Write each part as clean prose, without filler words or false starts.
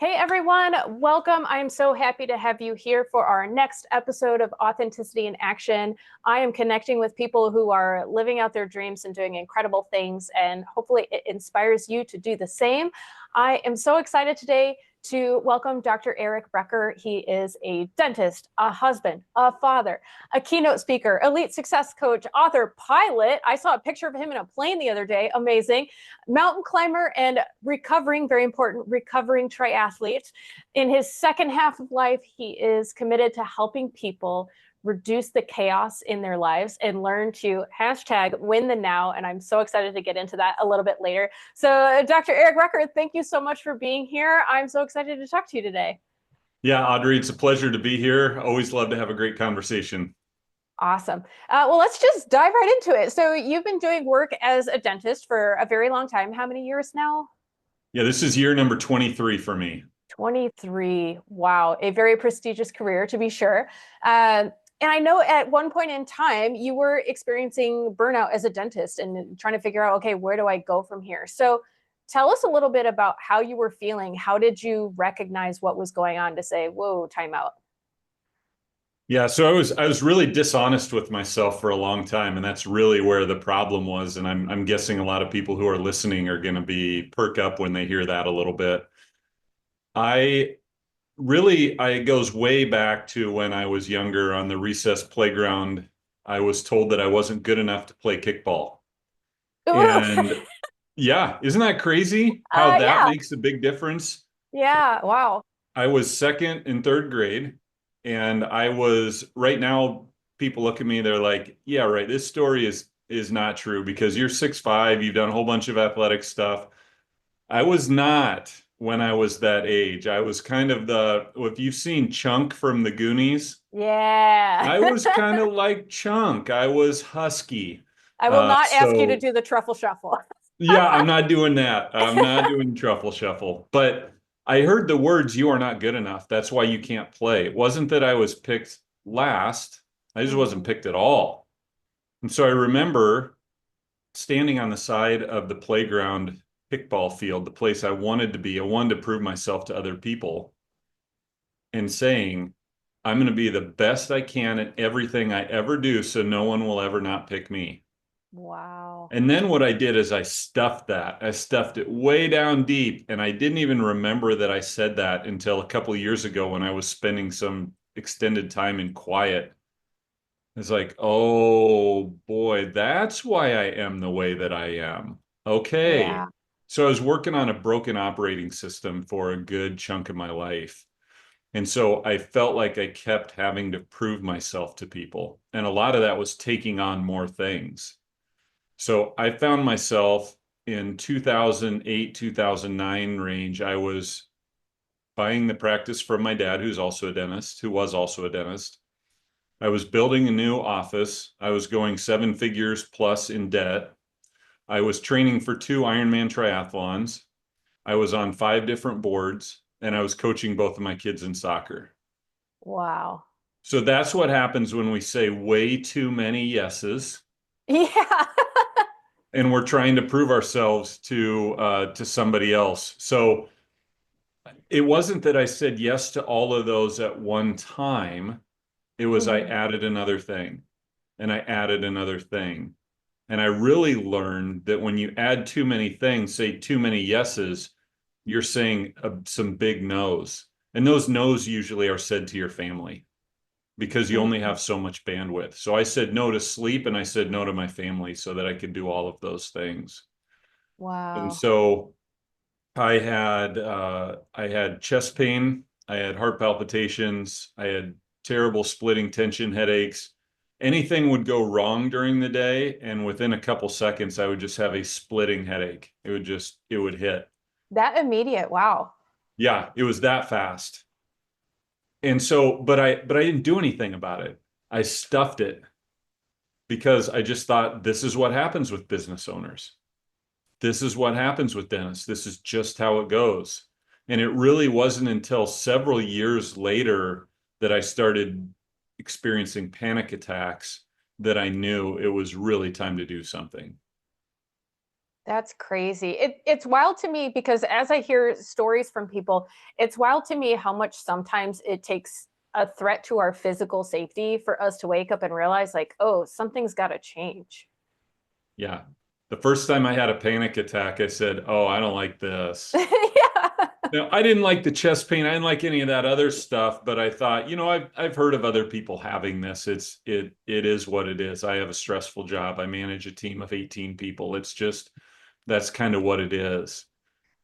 Hey everyone, welcome. I am so happy to have you here for our next episode of Authenticity in Action. I am connecting with people who are living out their dreams and doing incredible things, and hopefully it inspires you to do the same. I am so excited today to welcome Dr. Eric Recker. He is a dentist, a husband, a father, a keynote speaker, elite success coach, author, pilot. I saw a picture of him in a plane the other day. Amazing. Mountain climber and recovering, very important, recovering triathlete. In his second half of life, he is committed to helping people reduce the chaos in their lives and learn to hashtag win the now. And I'm so excited to get into that a little bit later. So Dr. Eric Recker, thank you so much for being here. I'm so excited to talk to you today. Yeah, Audrey, it's a pleasure to be here. Always love to have a great conversation. Awesome. Well, let's just dive right into it. So you've been doing work as a dentist for a very long time. How many years now? Yeah, this is year number 23 for me. 23. Wow. A very prestigious career, to be sure. And I know at one point in time, you were experiencing burnout as a dentist and trying to figure out, okay, where do I go from here? So tell us a little bit about how you were feeling. How did you recognize what was going on to say, whoa, time out? Yeah, so I was really dishonest with myself for a long time, and that's really where the problem was. And I'm guessing a lot of people who are listening are going to be perk up when they hear that a little bit. I it goes way back to when I was younger on the recess playground. I was told that I wasn't good enough to play kickball. And yeah, isn't that crazy how that Yeah. makes a big difference? Yeah. Wow. I was second in third grade, and I was right now. People look at me, they're like, "Yeah, right. This story is not true because you're 6'5", you've done a whole bunch of athletic stuff." I was not when I was that age. I was kind of if you've seen Chunk from the Goonies, Yeah. I was kind of like Chunk. I was husky. I will not ask you to So do the truffle shuffle. yeah, I'm not doing that. I'm not doing truffle shuffle. But I heard the words, "You are not good enough. That's why you can't play." It wasn't that I was picked last. I just wasn't Mm, picked at all. And so I remember standing on the side of the playground kickball field, the place I wanted to be. I wanted to prove myself to other people and saying, "I'm going to be the best I can at everything I ever do so no one will ever not pick me." wow. And then what I did is I stuffed that. I stuffed it way down deep. And I didn't even remember that I said that until a couple of years ago when I was spending some extended time in quiet. It's like, oh boy, that's why I am the way that I am. Okay. Yeah. So I was working on a broken operating system for a good chunk of my life. And so I felt like I kept having to prove myself to people. And a lot of that was taking on more things. So I found myself in 2008, 2009 range. I was buying the practice from my dad, who was also a dentist. I was building a new office. I was going 7 figures plus in debt. I was training for 2 Ironman triathlons. I was on 5 different boards, and I was coaching both of my kids in soccer. Wow. So that's what happens when we say way too many yeses Yeah. and we're trying to prove ourselves to somebody else. So it wasn't that I said yes to all of those at one time. It was I Mhm. added another thing and I added another thing. And I really learned that when you add too many things, say too many yeses, you're saying some big no's. And those no's usually are said to your family because you only Mhm. have so much bandwidth. So I said no to sleep and I said no to my family so that I could do all of those things. And Wow. so I had chest pain, I had heart palpitations, I had terrible splitting tension headaches. Anything would go wrong during the day, and within a couple seconds, I would just have a splitting headache. It would hit. That immediate. Wow. Yeah, it was that fast. And so, but I didn't do anything about it. I stuffed it because I just thought this is what happens with business owners. This is what happens with dentists. This is just how it goes. And it really wasn't until several years later that I started experiencing panic attacks that I knew it was really time to do something. That's crazy. It's wild to me because as I hear stories from people, it's wild to me how much sometimes it takes a threat to our physical safety for us to wake up and realize, like, oh, something's got to change. Yeah. The first time I had a panic attack, I said, "Oh, I don't like this." Yeah. Now, I didn't like the chest pain. I didn't like any of that other stuff, but I thought, I've heard of other people having this. It is what it is. I have a stressful job. I manage a team of 18 people. It's just that's kind of what it is.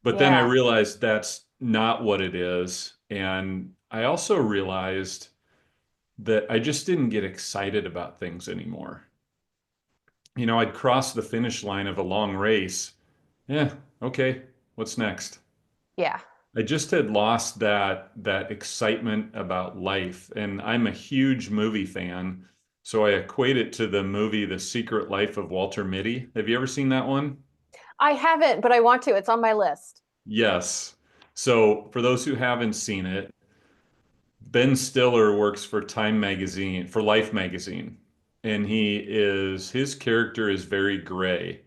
But then I Yeah. realized that's not what it is. And I also realized that I just didn't get excited about things anymore. I'd cross the finish line of a long race. Yeah, okay, what's next? Yeah. I just had lost that excitement about life, and I'm a huge movie fan, so I equate it to the movie The Secret Life of Walter Mitty. Have you ever seen that one? I haven't, but I want to. It's on my list. Yes. So for those who haven't seen it, Ben Stiller works for Time Magazine, for Life Magazine, and his character is very gray.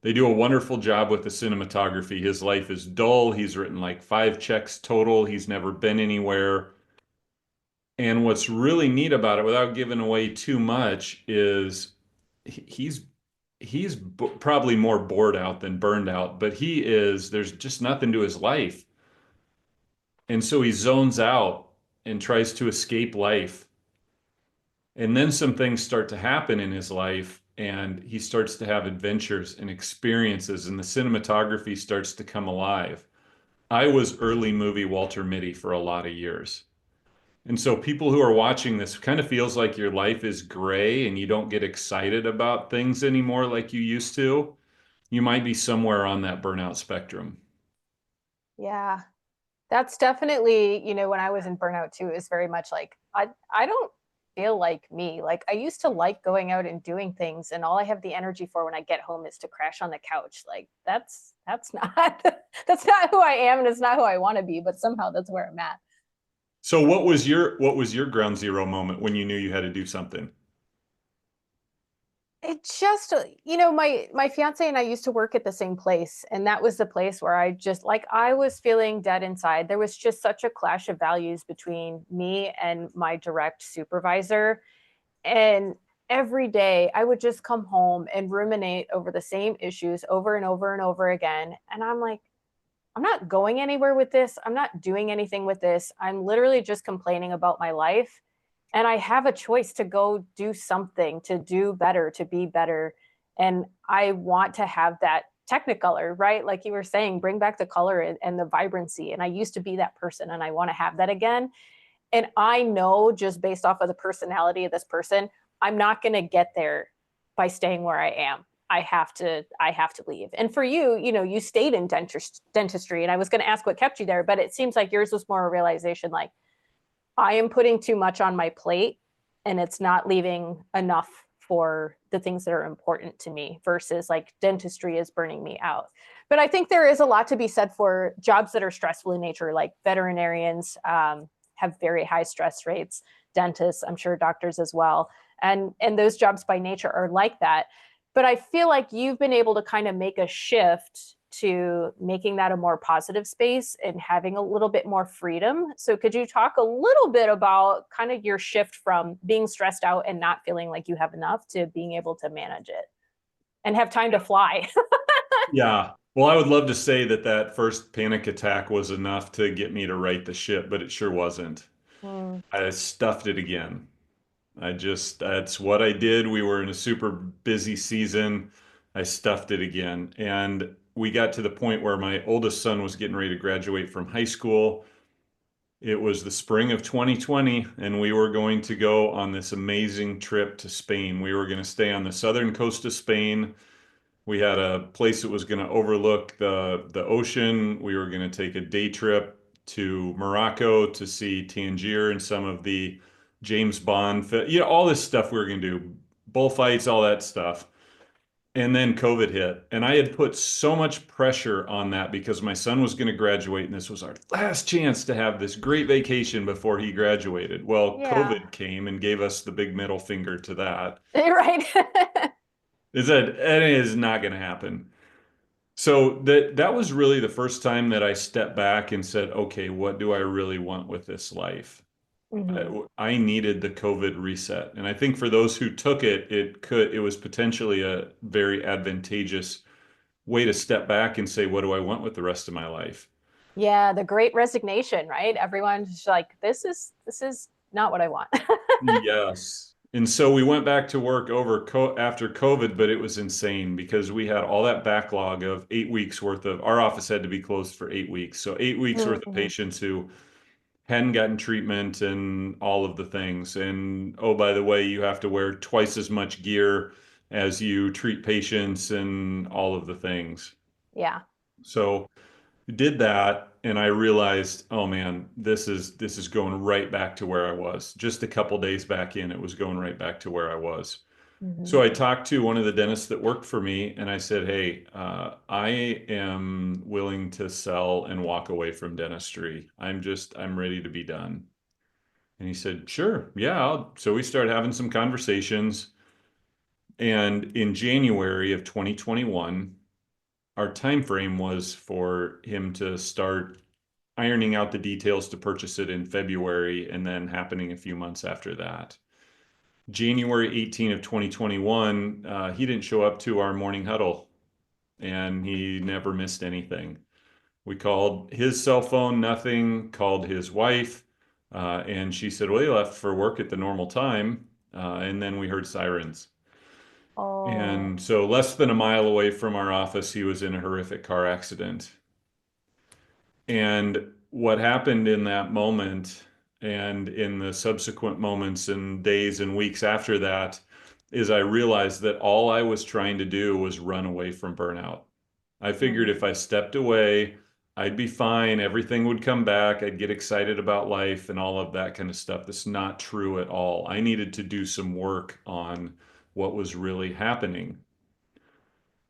They do a wonderful job with the cinematography. His life is dull. He's written like 5 checks total. He's never been anywhere. And what's really neat about it, without giving away too much, is he's probably more bored out than burned out, but there's just nothing to his life. And so he zones out and tries to escape life. And then some things start to happen in his life, and he starts to have adventures and experiences, and the cinematography starts to come alive. I was early movie Walter Mitty for a lot of years. And so people who are watching this kind of feels like your life is gray and you don't get excited about things anymore like you used to. You might be somewhere on that burnout spectrum. Yeah. That's definitely, when I was in burnout too, is very much like I don't feel like me. Like I used to like going out and doing things, and all I have the energy for when I get home is to crash on the couch. Like that's not that's not who I am, and it's not who I want to be, but somehow that's where I'm at. So what was your ground zero moment when you knew you had to do something? It just, my fiance and I used to work at the same place, and that was the place where I just like I was feeling dead inside. There was just such a clash of values between me and my direct supervisor. And every day I would just come home and ruminate over the same issues over and over and over again. And I'm like, I'm not going anywhere with this. I'm not doing anything with this. I'm literally just complaining about my life. And I have a choice to go do something, to do better, to be better. And I want to have that technicolor, right? Like you were saying, bring back the color and the vibrancy. And I used to be that person, and I want to have that again. And I know just based off of the personality of this person, I'm not going to get there by staying where I am. I have to leave. And for you, you stayed in dentistry, and I was going to ask what kept you there, but it seems like yours was more a realization like I am putting too much on my plate, and it's not leaving enough for the things that are important to me versus like dentistry is burning me out. But I think there is a lot to be said for jobs that are stressful in nature, like veterinarians have very high stress rates, dentists, I'm sure doctors as well. And those jobs by nature are like that. But I feel like you've been able to kind of make a shift to making that a more positive space and having a little bit more freedom. So could you talk a little bit about kind of your shift from being stressed out and not feeling like you have enough to being able to manage it and have time to fly? Yeah. Well, I would love to say that first panic attack was enough to get me to right the ship, but it sure wasn't. Mm, I stuffed it again. That's what I did. We were in a super busy season. I stuffed it again. And we got to the point where my oldest son was getting ready to graduate from high school. It was the spring of 2020, and we were going to go on this amazing trip to Spain. We were going to stay on the southern coast of Spain. We had a place that was going to overlook the ocean. We were going to take a day trip to Morocco to see Tangier and some of the James Bond, all this stuff we were going to do, bullfights, all that stuff. And then COVID hit. And I had put so much pressure on that because my son was going to graduate, and this was our last chance to have this great vacation before he graduated. Well, yeah. COVID came and gave us the big middle finger to that. Right. It is not going to happen. So that was really the first time that I stepped back and said, okay, what do I really want with this life? Hmm. I needed the COVID reset. And I think for those who took it, it was potentially a very advantageous way to step back and say, what do I want with the rest of my life? Yeah, the great resignation, right? Everyone's just like, this is not what I want. Yes. And so we went back to work after COVID, but it was insane because we had all that backlog of 8 weeks worth of our office had to be closed for 8 weeks. So 8 weeks worth of Mhm. patients who hadn't gotten treatment and all of the things. And oh, by the way, you have to wear twice as much gear as you treat patients and all of the things. Yeah. So did that and I realized, oh man, this is going right back to where I was. Just a couple days back in, it was going right back to where I was. Hmm. So I talked to one of the dentists that worked for me and I said, hey, I am willing to sell and walk away from dentistry. I'm ready to be done. And he said, sure, yeah. So we started having some conversations. And in January of 2021, our time frame was for him to start ironing out the details to purchase it in February and then happening a few months after that. January 18 of 2021, he didn't show up to our morning huddle and he never missed anything. We called his cell phone, nothing, called his wife, and she said, well, he left for work at the normal time. And then we heard sirens. Oh, And so, less than a mile away from our office, he was in a horrific car accident. And what happened in that moment and in the subsequent moments and days and weeks after that is I realized that all I was trying to do was run away from burnout. I figured mhm. if I stepped away, I'd be fine. Everything would come back. I'd get excited about life and all of that kind of stuff. That's not true at all. I needed to do some work on what was really happening.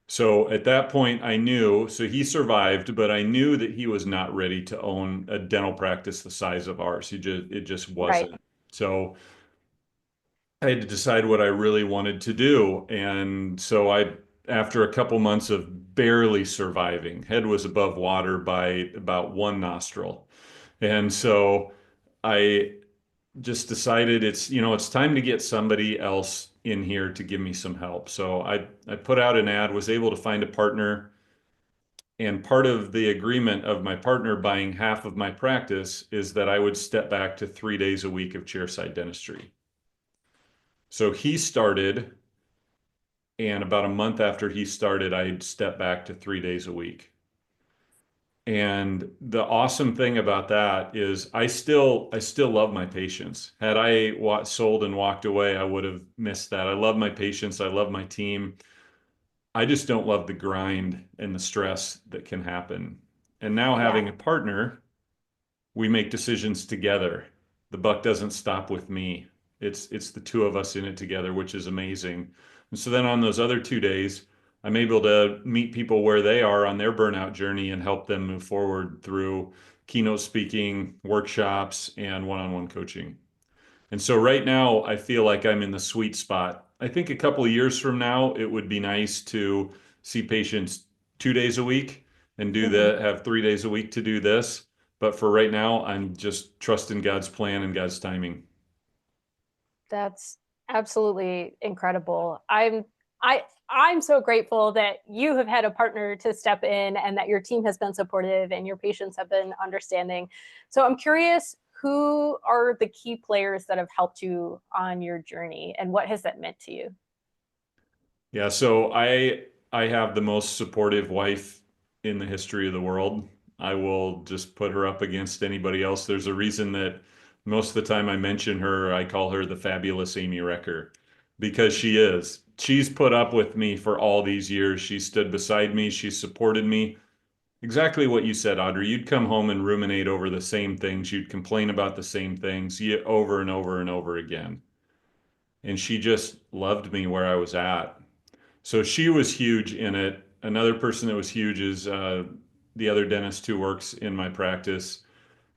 So at that point, I knew, so he survived, but I knew that he was not ready to own a dental practice the size of ours. It just Right. wasn't. So I had to decide what I really wanted to do. And so after a couple months of barely surviving, head was above water by about one nostril. And so I just decided it's time to get somebody else in here to give me some help. So I put out an ad, was able to find a partner, and part of the agreement of my partner buying half of my practice is that I would step back to 3 days a week of chairside dentistry. So he started, and about a month after he started, I stepped back to 3 days a week. And the awesome thing about that is I still love my patients. Had I sold and walked away, I would have missed that. I love my patients. I love my team. I just don't love the grind and the stress that can happen. And now Yeah. having a partner, we make decisions together. The buck doesn't stop with me. It's the two of us in it together, which is amazing. And so then on those other 2 days, I'm able to meet people where they are on their burnout journey and help them move forward through keynote speaking, workshops, and one-on-one coaching. And so right now, I feel like I'm in the sweet spot. I think a couple of years from now, it would be nice to see patients 2 days a week and Hmm. have 3 days a week to do this. But for right now, I'm just trusting God's plan and God's timing. That's absolutely incredible. I'm so grateful that you have had a partner to step in and that your team has been supportive and your patients have been understanding. So I'm curious, who are the key players that have helped you on your journey and what has that meant to you? Yeah, so I have the most supportive wife in the history of the world. I will just put her up against anybody else. There's a reason that most of the time I mention her, I call her the fabulous Amy Recker because she is. She's put up with me for all these years. She stood beside me. She supported me. Exactly what you said, Audrey. You'd come home and ruminate over the same things. You'd complain about the same things over and over and over again. And she just loved me where I was at. So she was huge in it. Another person that was huge is the other dentist who works in my practice,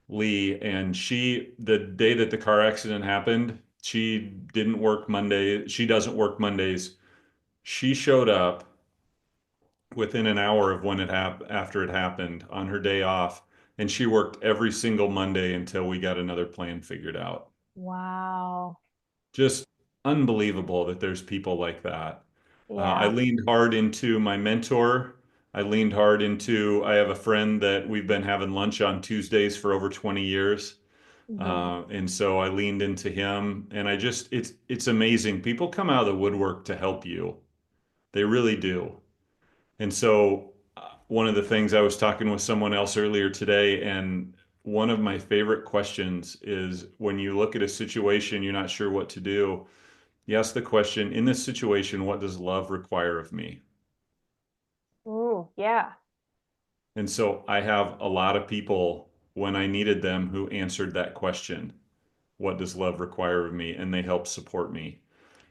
Lee. And the day that the car accident happened, she didn't work Monday. She doesn't work Mondays. She showed up within an hour of when after it happened on her day off. And she worked every single Monday until we got another plan figured out. Wow. Just unbelievable that there's people like that. I Yeah. leaned hard into my mentor. I have a friend that we've been having lunch on Tuesdays for over 20 years. Hmm. And so I leaned into him, and it's amazing. People come out of the woodwork to help you. They really do. And so one of the things, I was talking with someone else earlier today, and one of my favorite questions is, when you look at a situation you're not sure what to do, you ask the question, in this situation, what does love require of me? Ooh, yeah. And so I have a lot of people when I needed them who answered that question, what does love require of me? And they help support me.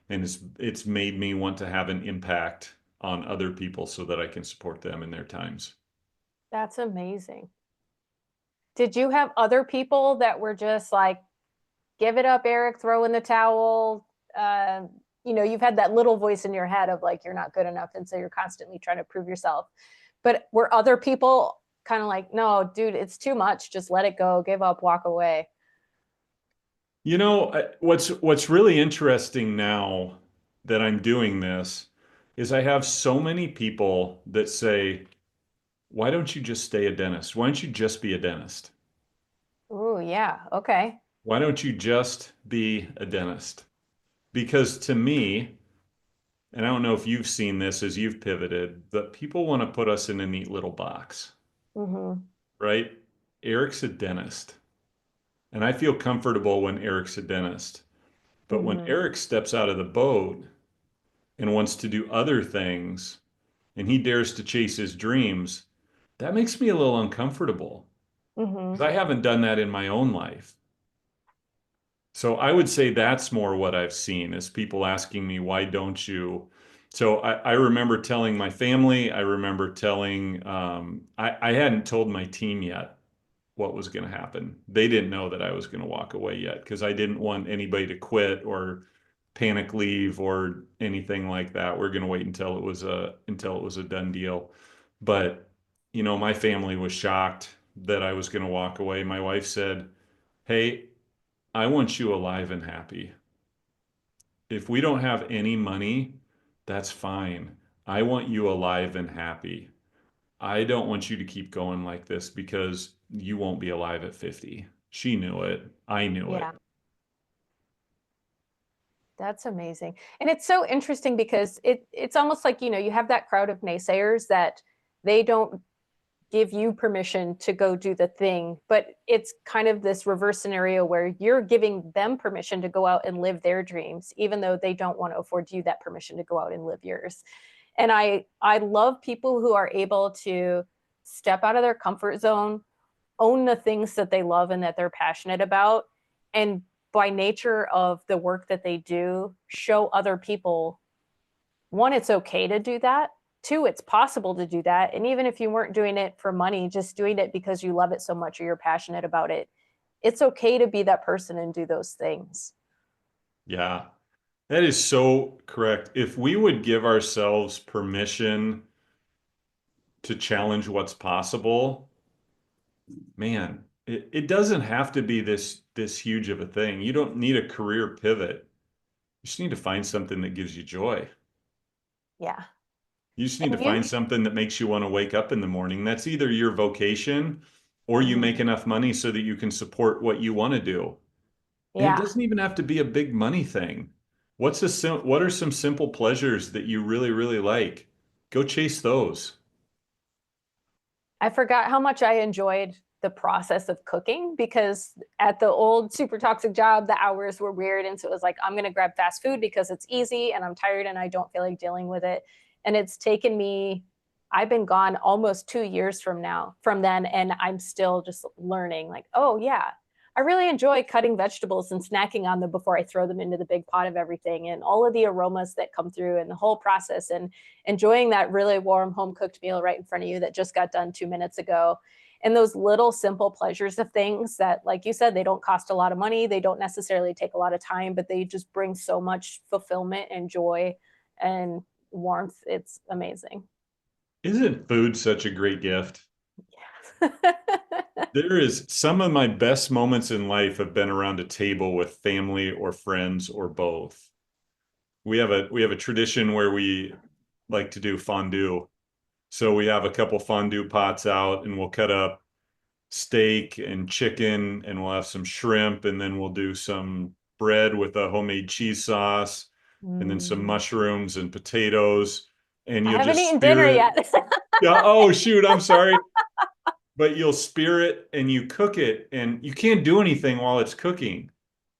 And it's made me want to have an impact on other people so that I can support them in their times. That's amazing. Did you have other people that were just like, give it up, Eric, throw in the towel? Uh, you've had that little voice in your head of like, you're not good enough. And so you're constantly trying to prove yourself. But were other people kind of like, no, dude, it's too much. Just let it go, give up, walk away? What's really interesting now that I'm doing this is I have so many people that say, why don't you just stay a dentist? Why don't you just be a dentist? Ooh, yeah. Okay. Why don't you just be a dentist? Because to me, and I don't know if you've seen this as you've pivoted, but people want to put us in a neat little box, Mm-hmm. right? Eric's a dentist, and I feel comfortable when Eric's a dentist. But when Mm-hmm. Eric steps out of the boat and wants to do other things, and he dares to chase his dreams, that makes me a little uncomfortable Mm-hmm. because I haven't done that in my own life. So I would say that's more what I've seen, is people asking me, why don't you? So I remember telling my family, I remember telling, I hadn't told my team yet what was going to happen. They didn't know that I was going to walk away yet because I didn't want anybody to quit or panic leave or anything like that. We're going to wait until it was a done deal. But my family was shocked that I was going to walk away. My wife said, "Hey, I want you alive and happy. If we don't have any money, that's fine. I want you alive and happy. I don't want you to keep going like this because you won't be alive at 50." She knew it. I knew Yeah. it. That's amazing. And it's so interesting because it's almost like, you have that crowd of naysayers that they don't give you permission to go do the thing, but it's kind of this reverse scenario where you're giving them permission to go out and live their dreams, even though they don't want to afford you that permission to go out and live yours. And I love people who are able to step out of their comfort zone, own the things that they love and that they're passionate about, and by nature of the work that they do, show other people, one, it's okay to do that. Two, it's possible to do that. And even if you weren't doing it for money, just doing it because you love it so much or you're passionate about it, it's okay to be that person and do those things. Yeah, that is so correct. If we would give ourselves permission to challenge what's possible, man, it doesn't have to be this huge of a thing. You don't need a career pivot. You just need to find something that gives you joy. Yeah. You just need to And you, find something that makes you want to wake up in the morning. That's either your vocation or you mhm. make enough money so that you can support what you want to do. And it Yeah. doesn't even have to be a big money thing. What are some simple pleasures that you really, really like? Go chase those. I forgot how much I enjoyed the process of cooking because at the old super toxic job, the hours were weird. And so it was like, I'm going to grab fast food because it's easy and I'm tired and I don't feel like dealing with it. And it's taken me, I've been gone almost 2 years from then, and I'm still just learning like, oh, yeah, I really enjoy cutting vegetables and snacking on them before I throw them into the big pot of everything and all of the aromas that come through and the whole process, and enjoying that really warm home cooked meal right in front of you that just got done 2 minutes ago. And those little simple pleasures of things that, like you said, they don't cost a lot of money. They don't necessarily take a lot of time, but they just bring so much fulfillment and joy and warmth. It's amazing. Isn't food such a great gift? Yeah. There is some of my best moments in life have been around a table with family or friends or both. We have a tradition where we like to do fondue. So we have a couple fondue pots out and we'll cut up steak and chicken and we'll have some shrimp and then we'll do some bread with a homemade cheese sauce and then some Mm. mushrooms and potatoes and I you'll haven't just eaten spear dinner it. yet. Yeah, oh shoot, I'm sorry. But you'll spear it and you cook it and you can't do anything while it's cooking.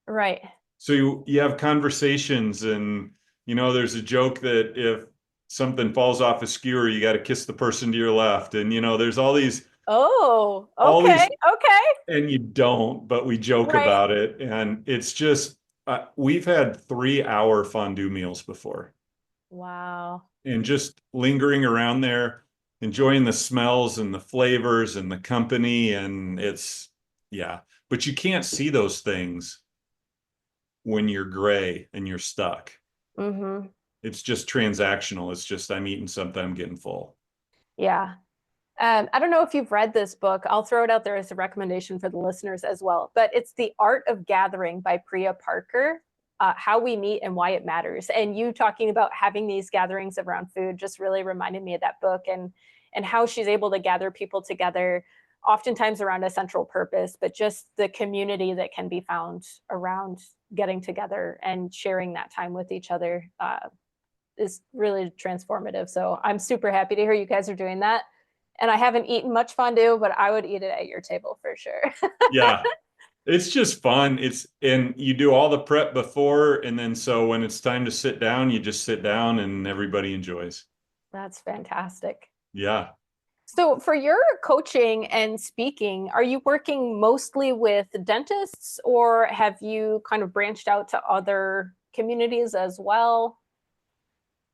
Right. So you have conversations and there's a joke that if something falls off a skewer, you got to kiss the person to your left. And there's Oh, all okay. these, Okay. and you don't, but we joke Right. about it. And it's just, we've had 3-hour fondue meals before Wow. and just lingering around there, enjoying the smells and the flavors and the company. And yeah, but you can't see those things when you're gray and you're stuck. Mm-hmm. It's just transactional. It's just I'm eating something, I'm getting full. Yeah. I don't know if you've read this book. I'll throw it out there as a recommendation for the listeners as well. But it's The Art of Gathering by Priya Parker. How we meet and why it matters. And you talking about having these gatherings around food just really reminded me of that book and how she's able to gather people together, oftentimes around a central purpose, but just the community that can be found around getting together and sharing that time with each other is really transformative. So I'm super happy to hear you guys are doing that. And I haven't eaten much fondue, but I would eat it at your table for sure. Yeah. It's just fun. And you do all the prep before, and then so when it's time to sit down, you just sit down and everybody enjoys. That's fantastic. Yeah. So, for your coaching and speaking, are you working mostly with dentists or have you kind of branched out to other communities as well?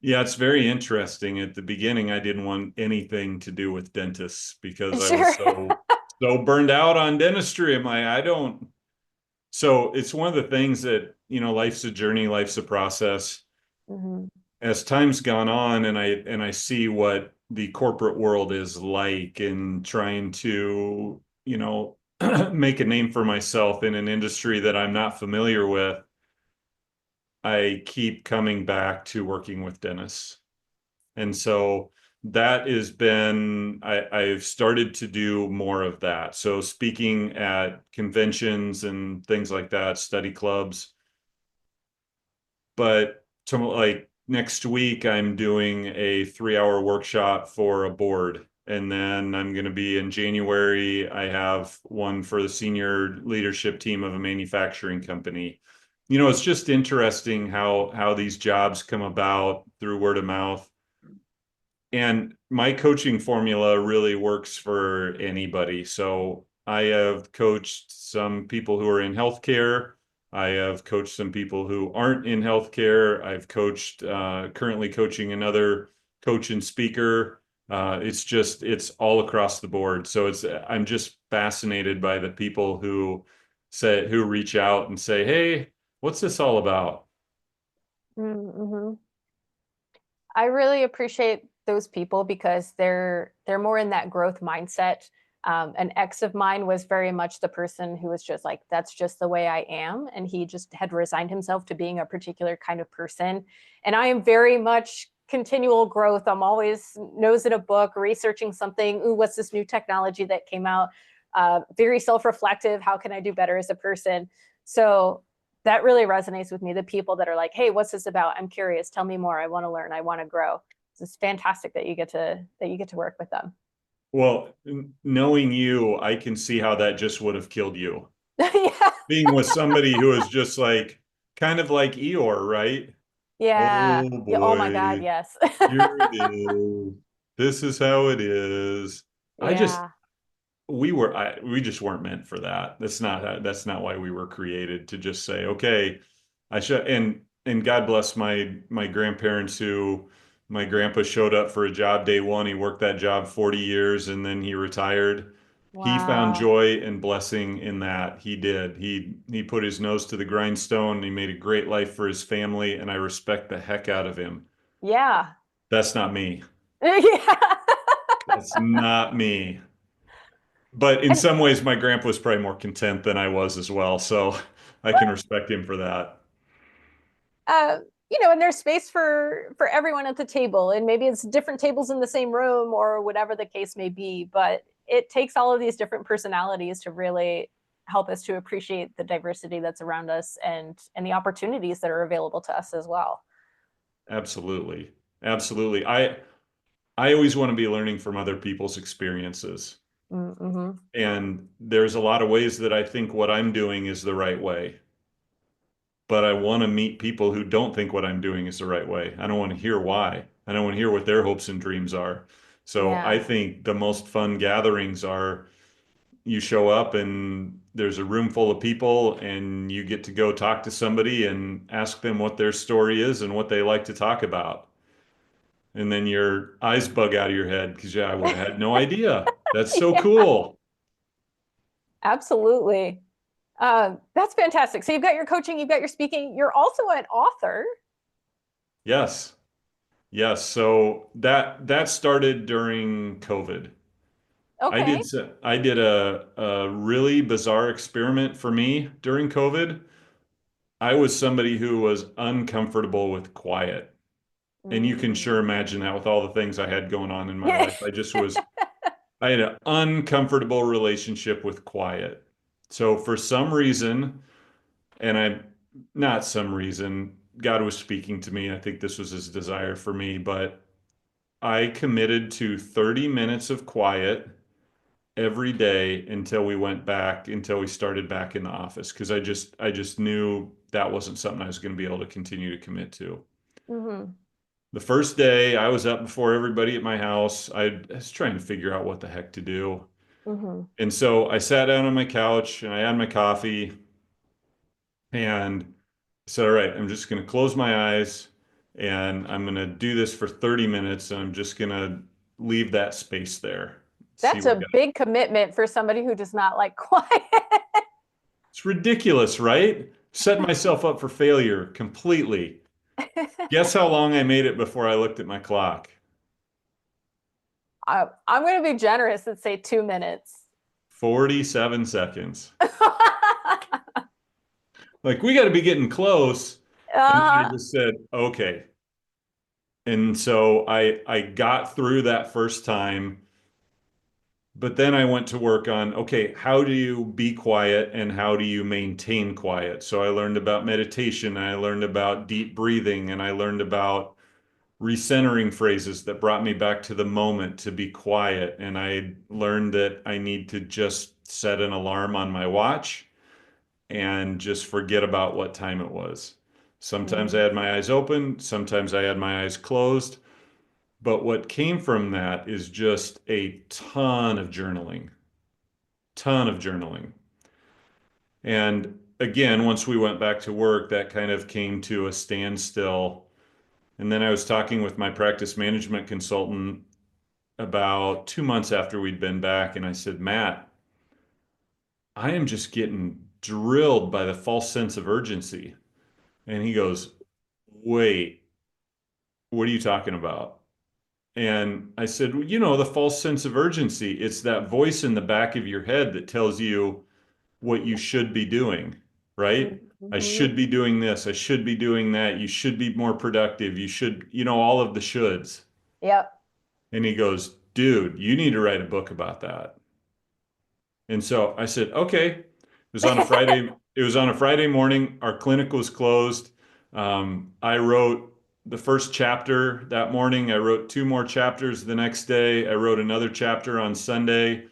Yeah, it's very interesting. At the beginning, I didn't want anything to do with dentists because I Sure. was so burned out on dentistry. I don't. So it's one of the things that, life's a journey, life's a process. Hmm. As time's gone on and I see what the corporate world is like and trying to, make a name for myself in an industry that I'm not familiar with, I keep coming back to working with dentists. And so that has been, I've started to do more of that. So speaking at conventions and things like that, study clubs. But like next week, I'm doing a 3-hour workshop for a board. And then I'm going to be in January. I have one for the senior leadership team of a manufacturing company. It's just interesting how these jobs come about through word of mouth. And my coaching formula really works for anybody. So I have coached some people who are in healthcare. I have coached some people who aren't in healthcare. I've coached, currently coaching another coach and speaker. It's all across the board. So I'm just fascinated by the people who reach out and say, "Hey, what's this all about?" Mm-hmm. I really appreciate those people because they're more in that growth mindset. An ex of mine was very much the person who was just like, that's just the way I am. And he just had resigned himself to being a particular kind of person. And I am very much continual growth. I'm always nose in a book, researching something. Ooh, what's this new technology that came out? Very self-reflective. How can I do better as a person? So that really resonates with me. The people that are like, hey, what's this about? I'm curious. Tell me more. I want to learn. I want to grow. It's fantastic that you get to work with them. Well, knowing you, I can see how that just would have killed you. Yeah. Being with somebody who is just like kind of like Eeyore, right? Yeah. Oh Yeah. Oh my God. boy, Yes. here it is. This is how it is. I just Yeah. we just weren't meant for that. That's not why we were created to just say, okay, I should and God bless my grandparents who my grandpa showed up for a job day one. He worked that job 40 years and then he retired. He found Wow. joy and blessing in that. He did. He put his nose to the grindstone. He made a great life for his family, and I respect the heck out of him. Yeah. That's not me. Yeah. That's not me. But in And some ways, my grandpa was probably more content than I was as well. So I can respect him for that. uh, and there's space for everyone at the table, and maybe it's different tables in the same room or whatever the case may be. But it takes all of these different personalities to really help us to appreciate the diversity that's around us and the opportunities that are available to us as well. Absolutely. Absolutely. I always want to be learning from other people's experiences. Mm-hmm. And there's a lot of ways that I think what I'm doing is the right way. But I want to meet people who don't think what I'm doing is the right way. I don't want to hear why. I don't want to hear what their hopes and dreams are. So Yeah. I think the most fun gatherings are you show up and there's a room full of people and you get to go talk to somebody and ask them what their story is and what they like to talk about. And then your eyes bug out of your head because, yeah, I would have had no idea. That's so Yeah, cool. absolutely. That's fantastic. So you've got your coaching, you've got your speaking. You're also an author. Yes. Yes. So that started during COVID. Okay. I did a really bizarre experiment for me during COVID. I was somebody who was uncomfortable with quiet. And you can Mm. sure imagine that with all the things I had going on in my life. I had an uncomfortable relationship with quiet. So for some reason, and not some reason, God was speaking to me. I think this was his desire for me, but I committed to 30 minutes of quiet every day until we started back in the office because I just knew that wasn't something I was going to be able to continue to commit to. Mm-hmm. The first day I was up before everybody at my house. I was trying to figure out what the heck to do. Mm-hmm. And so I sat down on my couch and I had my coffee and I said, all right, I'm just going to close my eyes and I'm going to do this for 30 minutes and I'm just going to leave that space there. See That's where a God. big commitment for somebody who does not like quiet. It's ridiculous, right? Set myself up for failure completely. Guess how long I made it before I looked at my clock? I'm going to be generous and say 2 minutes. 47 seconds. Like, we got to be getting close. And then I uh, just said, okay. And so I got through that first time, but then I went to work on, okay, how do you be quiet and how do you maintain quiet? So I learned about meditation, and I learned about deep breathing, and I learned about recentering phrases that brought me back to the moment to be quiet. And I learned that I need to just set an alarm on my watch and just forget about what time it was. Sometimes I mm, had my eyes open, sometimes I had my eyes closed. But what came from that is just a ton of journaling. And again, once we went back to work, that kind of came to a standstill. And then I was talking with my practice management consultant about 2 months after we'd been back, and I said, Matt, I am just getting drilled by the false sense of urgency. And he goes, wait, what are you talking about? And I said, well, the false sense of urgency, it's that voice in the back of your head that tells you what you should be doing, right? I mm-hmm. should be doing this. I should be doing that. You should be more productive. You should, all of the shoulds. Yep. And he goes, dude, you need to write a book about that. And so I said, okay. It was on a Friday. It was on a Friday morning. Our clinic was closed. I wrote the first chapter that morning. I wrote two more chapters the next day. I wrote another chapter on Sunday.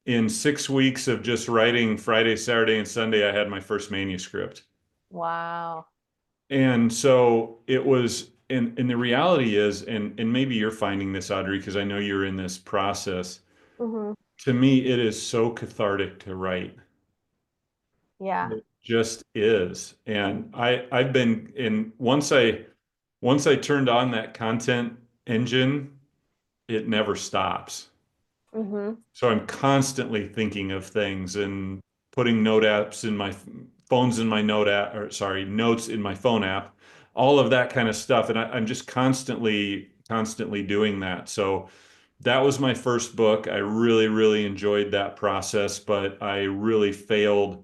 In 6 weeks of just writing Friday, Saturday, and Sunday, I had my first manuscript. Wow. And so it was, and the reality is, and maybe you're finding this, Audrey, because I know you're in this process. Mm-hmm. To me, it is so cathartic to write. Yeah. It just is. And I've been in once I turned on that content engine, it never stops. Mm-hmm. So I'm constantly thinking of things and putting note apps in my phones in my note app, or sorry, notes in my phone app, all of that kind of stuff. And I'm just constantly doing that. So that was my first book. I really, really enjoyed that process, but I really failed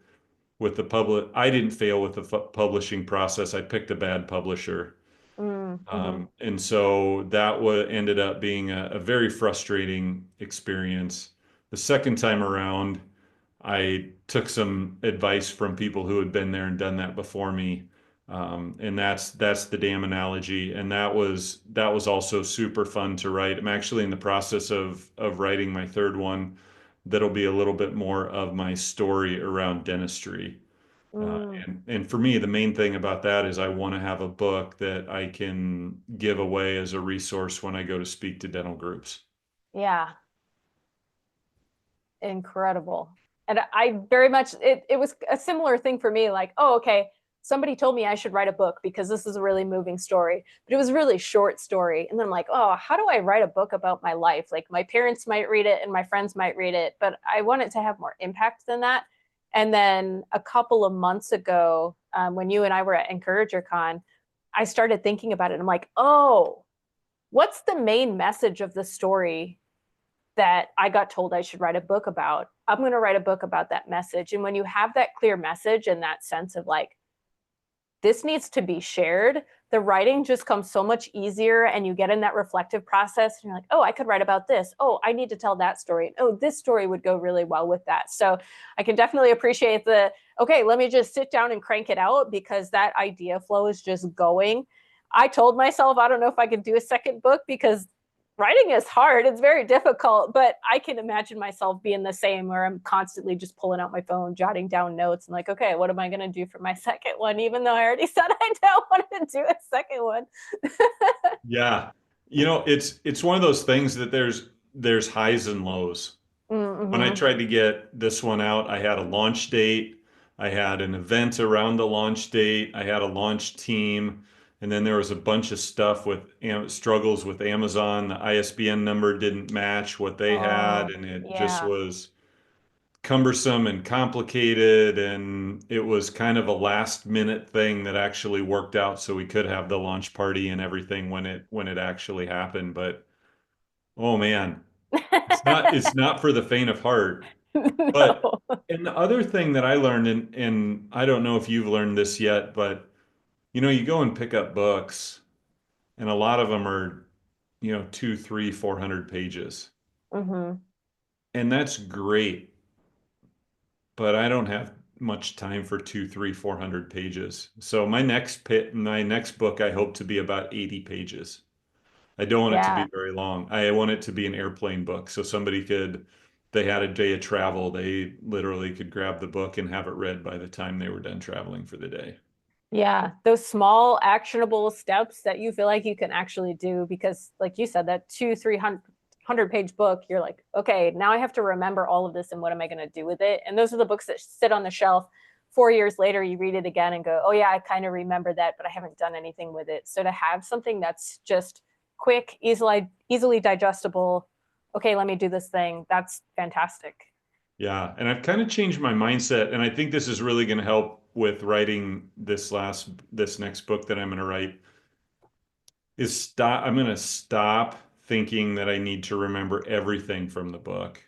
with the public. I didn't fail with the publishing process. I picked a bad publisher. Mm-hmm. And so that ended up being a very frustrating experience. The second time around, I took some advice from people who had been there and done that before me. And that's the dam analogy. And that was also super fun to write. I'm actually in the process of writing my third one that'll be a little bit more of my story around dentistry. Uh, Mm, and for me, the main thing about that is I want to have a book that I can give away as a resource when I go to speak to dental groups. yeah, incredible. And I very much it was a similar thing for me, like, oh, okay, somebody told me I should write a book because this is a really moving story, but it was a really short story. And then I'm like, oh, how do I write a book about my life? Like my parents might read it and my friends might read it, but I want it to have more impact than that. And then a couple of months ago, when you and I were at EncouragerCon, I started thinking about it. I'm like, oh, what's the main message of the story that I got told I should write a book about? I'm going to write a book about that message. And when you have that clear message and that sense of like, this needs to be shared, the writing just comes so much easier. And you get in that reflective process and you're like, oh, I could write about this. Oh, I need to tell that story. Oh, this story would go really well with that. So I can definitely appreciate the, okay, let me just sit down and crank it out, because that idea flow is just going. I told myself, I don't know if I could do a second book because writing is hard. It's very difficult, but I can imagine myself being the same, where I'm constantly just pulling out my phone, jotting down notes and like, okay, what am I going to do for my second one? Even though I already said I don't want to do a second one. Yeah. It's one of those things that there's highs and lows. When I Mm-hmm. tried to get this one out, I had a launch date, I had an event around the launch date, I had a launch team, and then there was a bunch of stuff with struggles with Amazon. The ISBN number didn't match what they had, Oh, and it just yeah. was cumbersome and complicated, and it was kind of a last minute thing that actually worked out so we could have the launch party and everything when it actually happened. But oh man, it's not for the faint of heart. But No. and the other thing that I learned, and I don't know if you've learned this yet, but you go and pick up books, and a lot of them are, two, three, 400 pages. Mm-hmm. And that's great, but I don't have much time for two, three, 400 pages. So my next book, I hope to be about 80 pages. I don't want it to be Yeah. very long. I want it to be an airplane book. So they had a day of travel, they literally could grab the book and have it read by the time they were done traveling for the day. Yeah, those small actionable steps that you feel like you can actually do, because like you said, that 300 page book, you're like, okay, now I have to remember all of this and what am I going to do with it? And those are the books that sit on the shelf. 4 years later, you read it again and go, oh yeah, I kind of remember that, but I haven't done anything with it. So to have something that's just quick, easily digestible, okay, let me do this thing, that's fantastic. Yeah, and I've kind of changed my mindset, and I think this is really going to help with writing this next book that I'm going to write. I'm going to stop thinking that I need to remember everything from the book.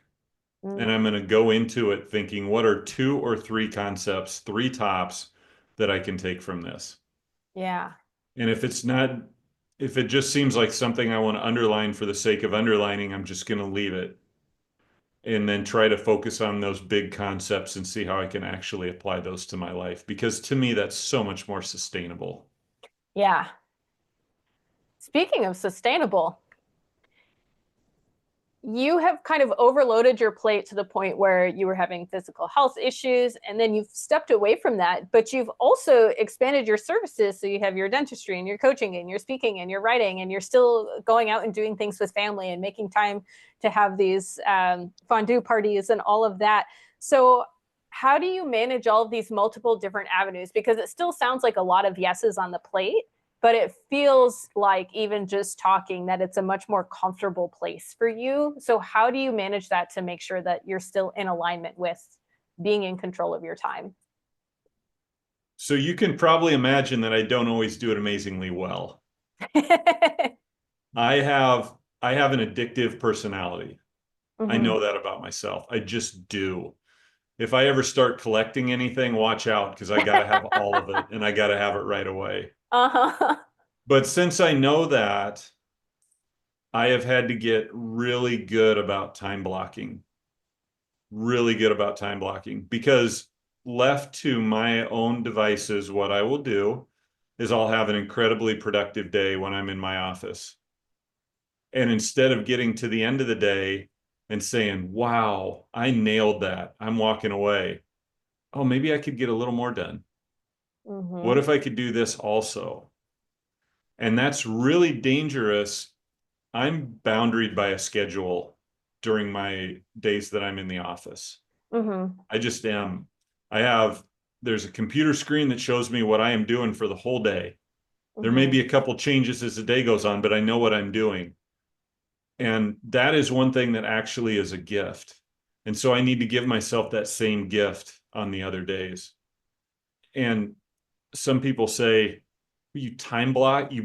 And I'm Mm, going to go into it thinking, what are two or three concepts, three tops that I can take from this? yeah. And if it just seems like something I want to underline for the sake of underlining, I'm just going to leave it and then try to focus on those big concepts and see how I can actually apply those to my life. Because to me, that's so much more sustainable. Yeah. Speaking of sustainable, you have kind of overloaded your plate to the point where you were having physical health issues, and then you've stepped away from that, but you've also expanded your services. So you have your dentistry and your coaching and your speaking and your writing, and you're still going out and doing things with family and making time to have these fondue parties and all of that. So how do you manage all of these multiple different avenues? Because it still sounds like a lot of yeses on the plate, but it feels like, even just talking, that it's a much more comfortable place for you. So how do you manage that to make sure that you're still in alignment with being in control of your time? So you can probably imagine that I don't always do it amazingly well. I have I have an addictive personality. I Mm-hmm. know that about myself. I just do. If I ever start collecting anything, watch out because I got to have all of it and I got to have it right away. Uh-huh. But since I know that, I have had to get really good about time blocking, really good about time blocking because left to my own devices, what I will do is I'll have an incredibly productive day when I'm in my office. And instead of getting to the end of the day and saying, wow, I nailed that, I'm walking away. Oh, maybe I could get a little more done. What Mm-hmm. if I could do this also? And that's really dangerous. I'm boundaried by a schedule during my days that I'm in the office. Mm-hmm. I just am. I have, there's a computer screen that shows me what I am doing for the whole day. There may be Mm-hmm. a couple changes as the day goes on, but I know what I'm doing. And that is one thing that actually is a gift. And so I need to give myself that same gift on the other days. And some people say, you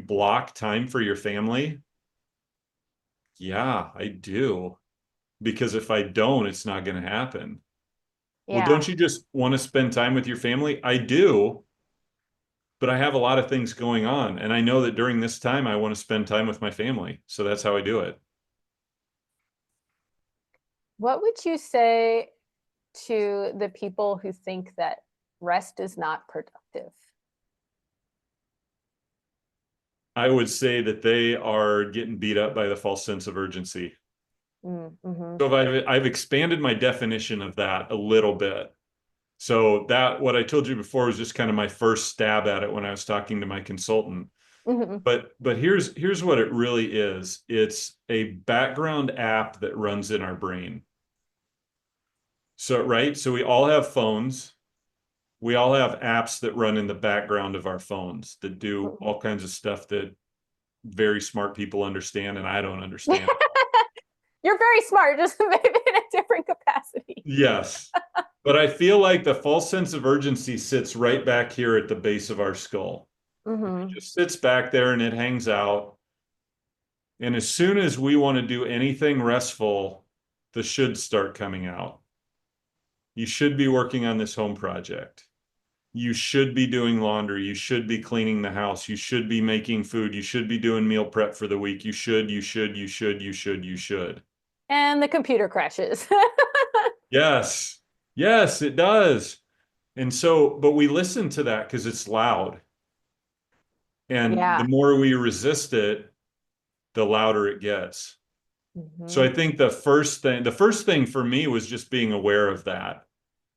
block time for your family. Yeah, I do. Because if I don't, it's not going to happen. Well, Yeah. don't you just want to spend time with your family? I do, but I have a lot of things going on. And I know that during this time, I want to spend time with my family. So that's how I do it. What would you say to the people who think that rest is not productive? I would say that they are getting beat up by the false sense of urgency. Mm-hmm. So if I've expanded my definition of that a little bit. So that what I told you before was just kind of my first stab at it when I was talking to my consultant. Mm-hmm. But here's what it really is. It's a background app that runs in our brain. So right, so we all have phones. We all have apps that run in the background of our phones that do Mm-hmm. all kinds of stuff that very smart people understand and I don't understand. You're very smart, just maybe in a different capacity. Yes. But I feel like the false sense of urgency sits right back here at the base of our skull. It Mm-hmm. just sits back there and it hangs out. And as soon as we want to do anything restful, the shoulds start coming out. You should be working on this home project. You should be doing laundry. You should be cleaning the house. You should be making food. You should be doing meal prep for the week. You should. And the computer crashes. Yes. Yes, it does. And so, but we listen to that because it's loud. And the Yeah. more we resist it, the louder it gets. So Mm-hmm. I think the first thing for me was just being aware of that.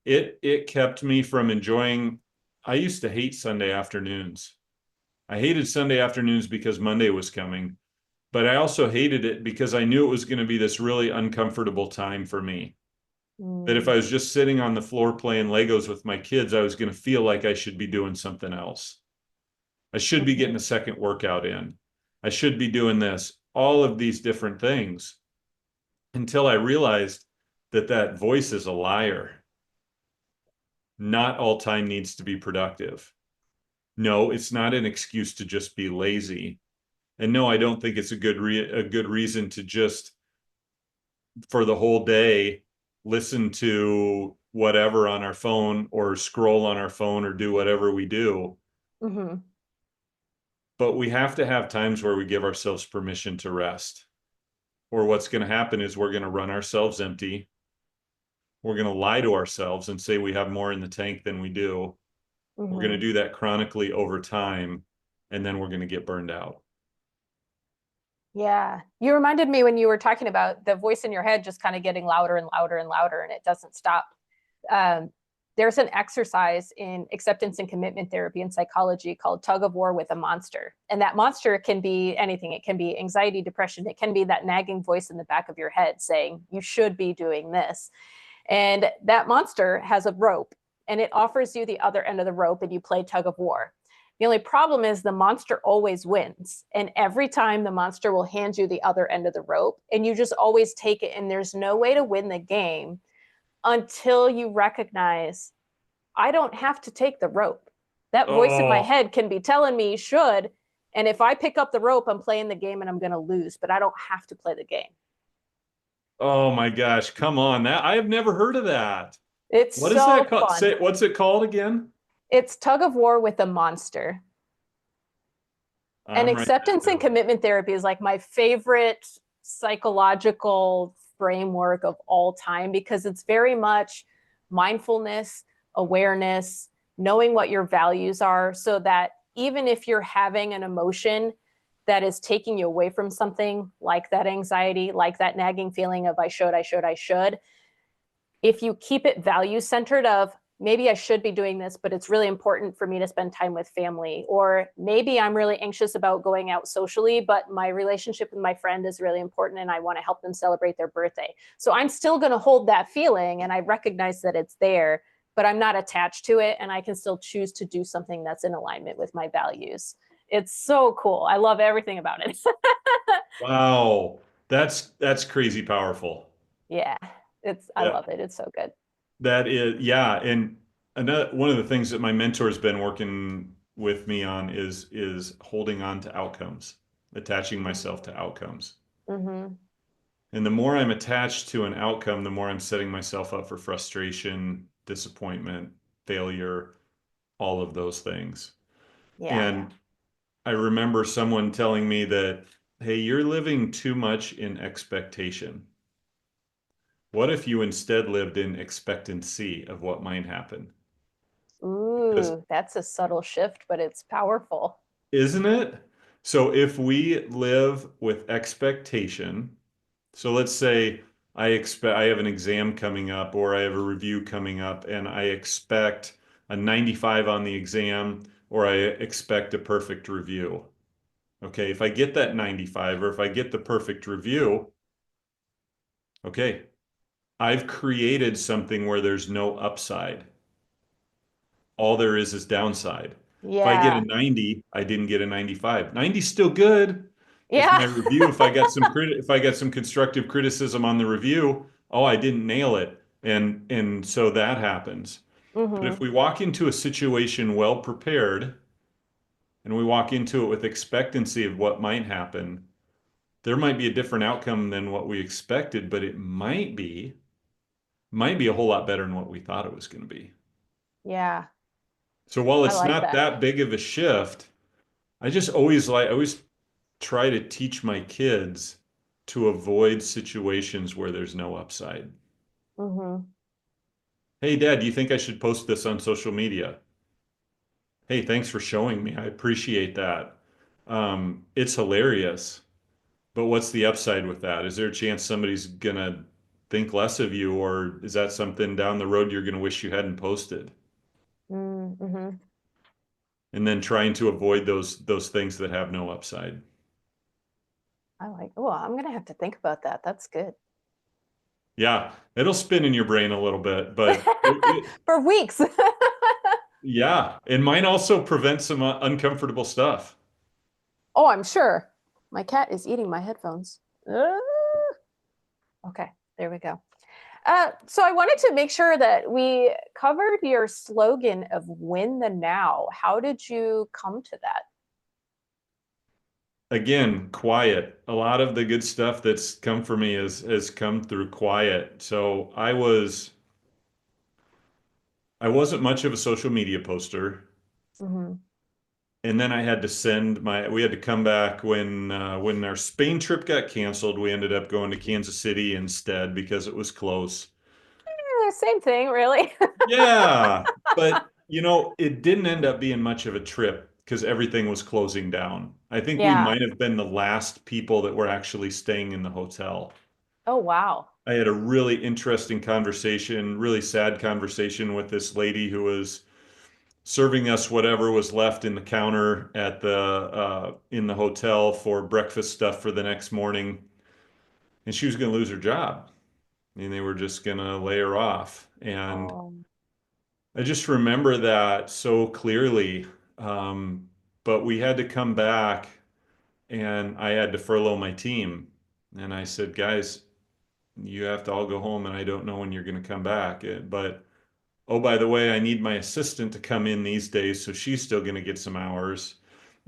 It kept me from enjoying. I used to hate Sunday afternoons. I hated Sunday afternoons because Monday was coming, but I also hated it because I knew it was going to be this really uncomfortable time for me. That if Mm-hmm. I was just sitting on the floor playing Legos with my kids, I was going to feel like I should be doing something else. I should be getting a second workout in. I should be doing this, all of these different things until I realized that that voice is a liar. Not all time needs to be productive. No, it's not an excuse to just be lazy. And no, I don't think it's a good reason to just for the whole day listen to whatever on our phone or scroll on our phone or do whatever we do. Mm-hmm. But we have to have times where we give ourselves permission to rest. Or what's going to happen is we're going to run ourselves empty. We're going to lie to ourselves and say we have more in the tank than we do. We're going to Mm-hmm. do that chronically over time, and then we're going to get burned out. Yeah. You reminded me when you were talking about the voice in your head just kind of getting louder and louder and louder, and it doesn't stop. Um, there's an exercise in acceptance and commitment therapy and psychology called tug of war with a monster. And that monster can be anything. It can be anxiety, depression. It can be that nagging voice in the back of your head saying, you should be doing this. And that monster has a rope and it offers you the other end of the rope and you play tug of war. The only problem is the monster always wins. And every time the monster will hand you the other end of the rope and you just always take it. And there's no way to win the game until you recognize I don't have to take the rope. That voice in my Oh, head can be telling me you should. And if I pick up the rope, I'm playing the game and I'm going to lose, but I don't have to play the game. Oh my gosh, come on. That I have never heard of that. It's What is that so called? fun. Say, what's it called again? It's tug of war with a monster. And I'm writing that acceptance and down. commitment therapy is like my favorite psychological framework of all time because it's very much mindfulness, awareness, knowing what your values are so that even if you're having an emotion that is taking you away from something like that anxiety, like that nagging feeling of I should, if you keep it value centered of maybe I should be doing this, but it's really important for me to spend time with family. Or maybe I'm really anxious about going out socially, but my relationship with my friend is really important and I want to help them celebrate their birthday. So I'm still going to hold that feeling and I recognize that it's there, but I'm not attached to it and I can still choose to do something that's in alignment with my values. It's so cool. I love everything about it. Wow. That's crazy powerful. Yeah, I Yeah, love it. It's so good. that is, yeah. And another one of the things that my mentor's been working with me on is holding on to outcomes, attaching myself to outcomes. Mm-hmm. And the more I'm attached to an outcome, the more I'm setting myself up for frustration, disappointment, failure, all of those things. Yeah. And I remember someone telling me that, hey, you're living too much in expectation. What if you instead lived in expectancy of what might happen? Because Ooh, that's a subtle shift, but it's powerful. isn't it? So if we live with expectation, so let's say I have an exam coming up or I have a review coming up and I expect a 95 on the exam or I expect a perfect review. Okay, if I get that 95 or if I get the perfect review, okay, I've created something where there's no upside. All there is downside. If I get a Yeah. 90, I didn't get a 95. 90 is still good. If my Yeah. review, if I got some constructive criticism on the review, oh, I didn't nail it. And so that happens. But if Mm-hmm. we walk into a situation well prepared and we walk into it with expectancy of what might happen, there might be a different outcome than what we expected, but it might be a whole lot better than what we thought it was going to be. Yeah. So while I it's like not that. that big of a shift, I always try to teach my kids to avoid situations where there's no upside. Mm-hmm. Hey, Dad, do you think I should post this on social media? Hey, thanks for showing me. I appreciate that. It's hilarious, but what's the upside with that? Is there a chance somebody's gonna think less of you, or is that something down the road you're gonna wish you hadn't posted? Mm-hmm. And then trying to avoid those things that have no upside. I like, oh, I'm gonna have to think about that. That's good. Yeah, it'll spin in your brain a little bit, but For weeks. yeah, and mine also prevents some uncomfortable stuff. Oh, I'm sure. My cat is eating my headphones. Okay, there we go. So I wanted to make sure that we covered your slogan of win the now. How did you come to that? Again, quiet. A lot of the good stuff that's come for me has come through quiet. So I wasn't much of a social media poster. Mm-hmm. And then I had to we had to come back when our Spain trip got canceled. We ended up going to Kansas City instead because it was close. Same thing, really. Yeah, but it didn't end up being much of a trip because everything was closing down. I think we Yeah. might have been the last people that were actually staying in the hotel. Oh, wow. I had a really interesting conversation, really sad conversation with this lady who was serving us whatever was left in the counter at the in the hotel for breakfast stuff for the next morning, and she was going to lose her job, and they were just going to lay her off. And Oh, I just remember that so clearly. Um, but we had to come back, and I had to furlough my team, and I said, guys, you have to all go home, and I don't know when you're going to come back. But oh, by the way, I need my assistant to come in these days, so she's still going to get some hours.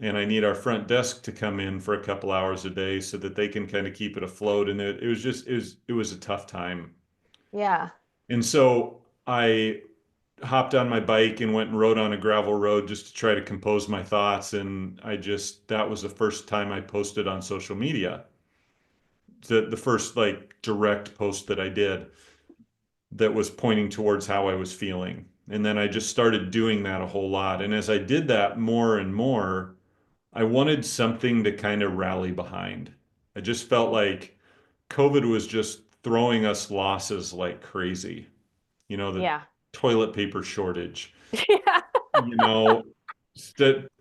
and I need our front desk to come in for a couple hours a day so that they can kind of keep it afloat. And it was just it was a tough time. Yeah. And so I hopped on my bike and went and rode on a gravel road just to try to compose my thoughts. And that was the first time I posted on social media. The first like direct post that I did that was pointing towards how I was feeling. And then I just started doing that a whole lot. And as I did that more and more, I wanted something to kind of rally behind. I just felt like COVID was just throwing us losses like crazy. The Yeah. toilet paper shortage, Yeah. you know,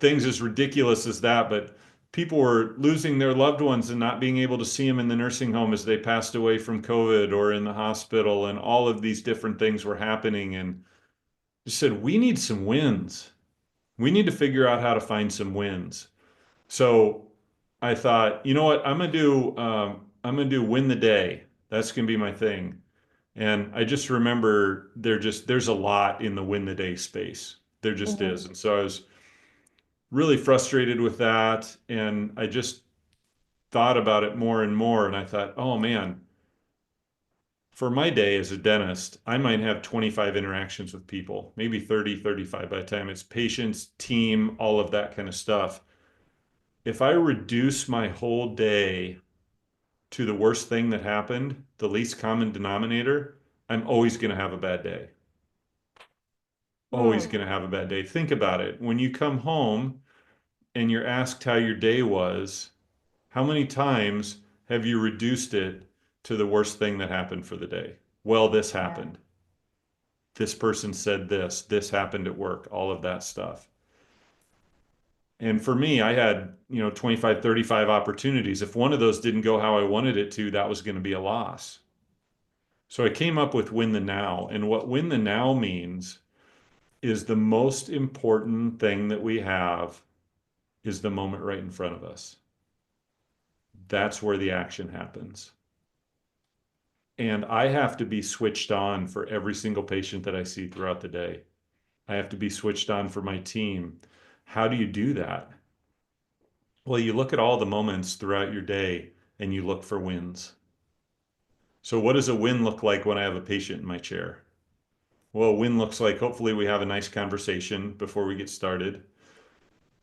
things as ridiculous as that, but people were losing their loved ones and not being able to see them in the nursing home as they passed away from COVID or in the hospital, and all of these different things were happening. And just said, we need some wins. We need to figure out how to find some wins. So I thought, you know what, I'm gonna do win the day. That's gonna be my thing. And I just remember there's a lot in the win the day space. There just Hmm. is. And so I was really frustrated with that. And I just thought about it more and more. And I thought, oh man, for my day as a dentist, I might have 25 interactions with people, maybe 30, 35 by the time it's patients, team, all of that kind of stuff. If I reduce my whole day to the worst thing that happened, the least common denominator, I'm always going to have a bad day. Always Hmm. going to have a bad day. Think about it. When you come home and you're asked how your day was, how many times have you reduced it to the worst thing that happened for the day? Well, this Yeah. happened. This person said this happened at work, all of that stuff. And for me, I had, 25, 35 opportunities. If one of those didn't go how I wanted it to, that was going to be a loss. So I came up with win the now. And what win the now means is the most important thing that we have is the moment right in front of us. That's where the action happens. And I have to be switched on for every single patient that I see throughout the day. I have to be switched on for my team. How do you do that? Well, you look at all the moments throughout your day and you look for wins. So, what does a win look like when I have a patient in my chair? Well, a win looks like hopefully we have a nice conversation before we get started.